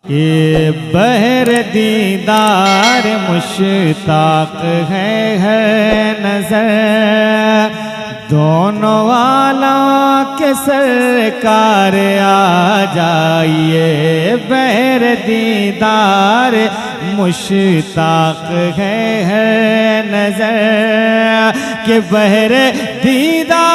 ये बहर दीदार मुश्ताक है नजर दोनों वालों के सरकार आ जाइए। बहर दीदार मुश्ताक है नजर के बहर दीदार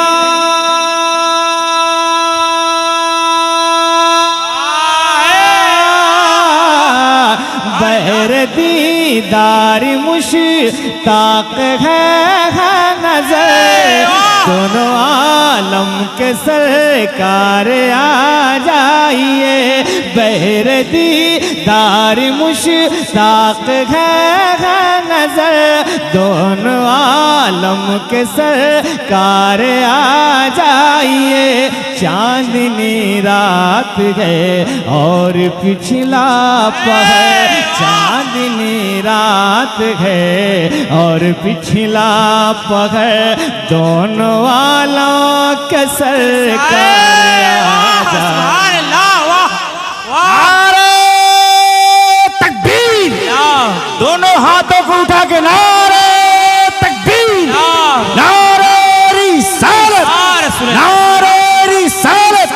दीदार मुश्ताक है नजर दोनों आलम के सरकार आ जाइए। बहर दीदार मुश्ताक है नजर दोनों आलम के सरकार आ जाइए। चांदनी रात है और पिछला पहर, चांदनी रात है और पिछला पहर दोनों वालों के सरकार आ जाइए। तकबीर, दोनों हाथों को उठा के नारे तकबीर, नारे रिसालत, नारे रिसालत,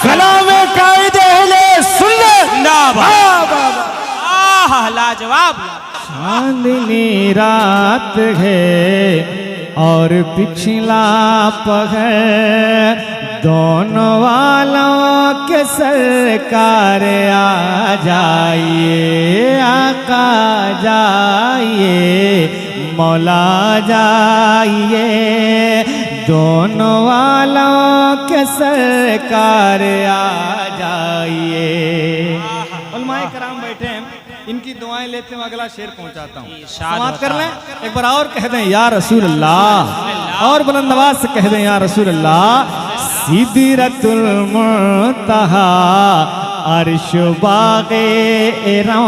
कलामे कायदे अहले सुन्नत। लाजवाब। चांदनी रात है और पिछला पहर दोनों वालों के सरकार आ जाइए। आका जाइए, मौला जाइए, दोनों वालों के सरकार आ जाइए। उलमाए कराम बैठे हैं, इनकी दुआएं लेते हुए अगला शेर पहुंचाता हूँ। समाप्त कर लें एक बार और कह दें या रसूल अल्लाह, और बुलंद आवाज से कह दें या रसूल अल्लाह। सिदरतुल मुंतहा अर्श बागे इरा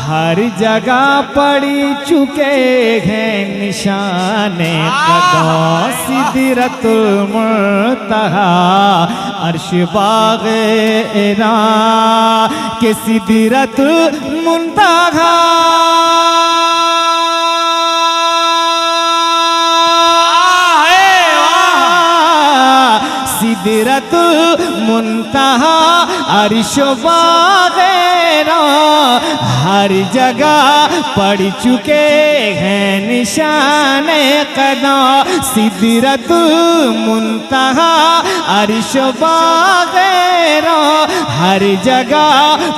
हर जगह पड़ी चुके हैं निशाने कदम। सिदरतुल मुंतहा अर्श बागे इरा के सिदरतुल मुंतहा सिदरतुल मुंतहा अर्श बागेरा हर जगह पड़ चुके हैं निशाने कदम। सिदरतुल मुंतहा अर्श बागेरा हर जगह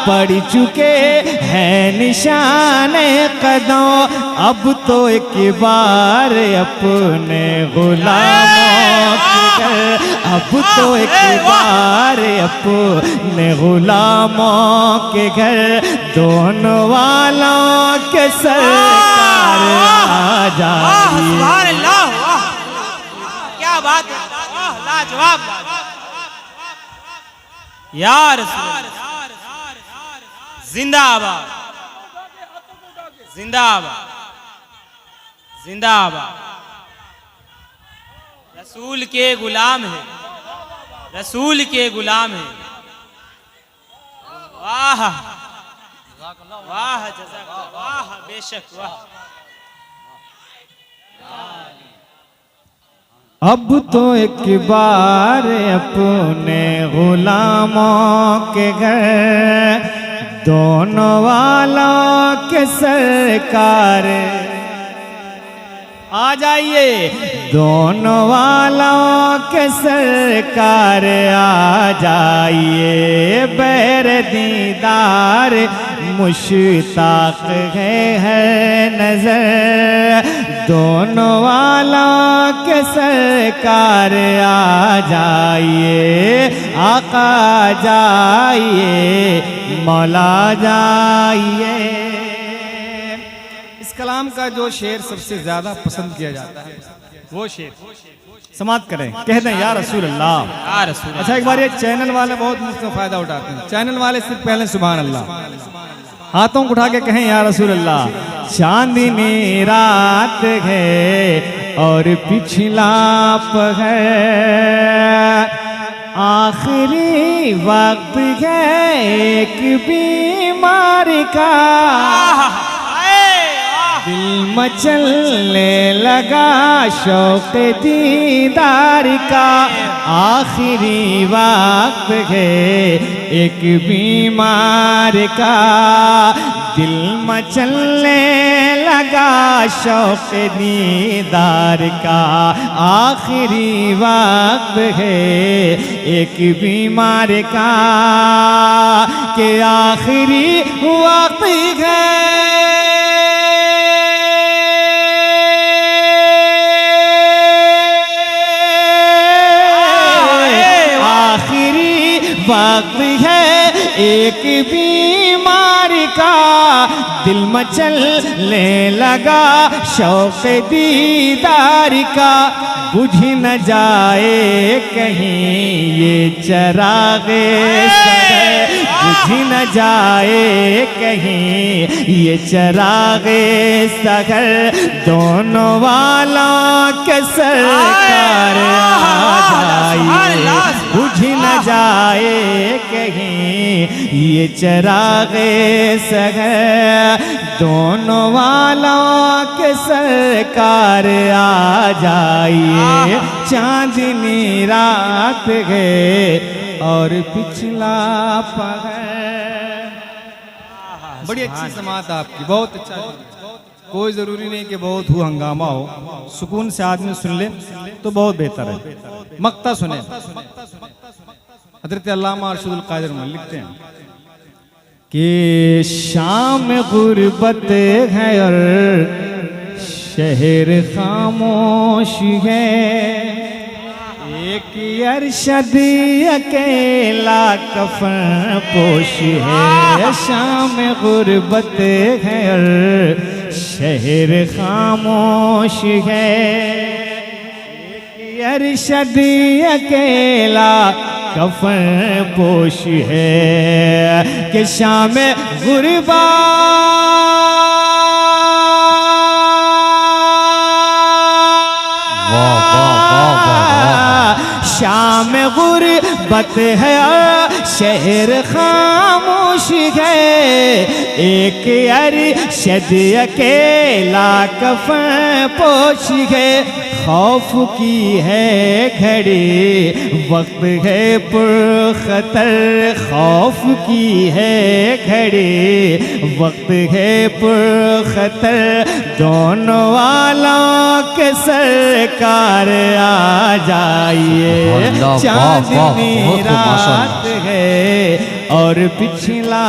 पड़ चुके हैं निशाने कदम। अब तो एक बार अपने गुलामों की, अब तो एक बार अपने गुलामों के घर दोनों वालों के सरकार आ जाइए। क्या बात है, लाजवाब यार। जिंदाबाद, जिंदाबाद, जिंदाबाद। रसूल के गुलाम है, रसूल के गुलाम है। वाह वाह जज़ाकल्लाह, वाह बेशक वाह। अब तो एक बार अपने गुलामों के घर दोनों वालों के सरकार आ जाइए। दोनों वालों के सरकार आ जाइए। बहर दीदार मुश्ताक है नजर दोनों वालों के सरकार आ जाइए। आका जाइए, मौला जाइए। कलाम का जो शेर सबसे ज्यादा पसंद किया जाता है वो शेर समाप्त करें, कह दें या रसूल अल्लाह। अच्छा एक बार ये चैनल वाले बहुत मुफ्त में फायदा उठाते हैं। चैनल वाले सिर्फ पहले सुभान अल्लाह हाथों को उठा के कहें या रसूल अल्लाह। चांदनी रात है और पिछला पहर आखिरी वक्त है एक बीमार का, दिल मचलने लगा शौक दीदार का। आखिरी वक्त है एक बीमार का, दिल मचलने लगा शौक दीदार का। आखिरी वक्त है एक बीमार का, के आखिरी वक्त है वक्त है एक बीमार का, दिल मचलने लगा शौक दीदार का। बुझ न जाए कहीं ये चरागे सगर, बुझ न जाए कहीं ये चरागे सगर, दोनों वालों के सरकार आ जाइए। बुझ न जाए कहीं ये चरागे सगर, दोनों वालों के सरकार आ जाइए। चांदनी रात है और पिछला पहर। बड़ी अच्छी समात आपकी, बहुत अच्छा। कोई जरूरी नहीं कि बहुत हो हंगामा हो, सुकून से आदमी सुन ले तो बहुत बेहतर है। मक्ता सुने। हजरत अल्लामा अरशदुल कादिर में लिखते हैं कि शाम गुर्बत है और शहर खामोश है, एक अरशद अकेला कफन पोश है। शाम गुर्बत है और शहर खामोश है, एक अरशद अकेला कफन पोश है। कि शाम गुरबा शाम गुरबत है शहर खामोश है, एक अरशद अकेला कफन पोश है। खौफ की है घड़ी वक्त है पुरखतर, खौफ की है घड़ी वक्त है पुरखतर, दोनों वालों के सरकार आ जाइए। चांदनी रात है और पिछला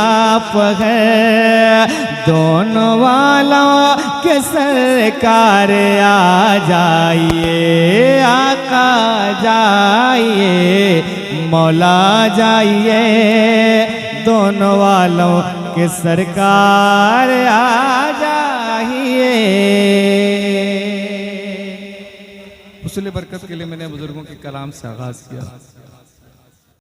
पहर, दोनों वालों के सरकार आ जाइए। आका जाइए, मौला जाइए, दोनों वालों के सरकार आ जाइए। हुस्न बरकत के लिए मैंने बुजुर्गों के कलाम से आगाज किया।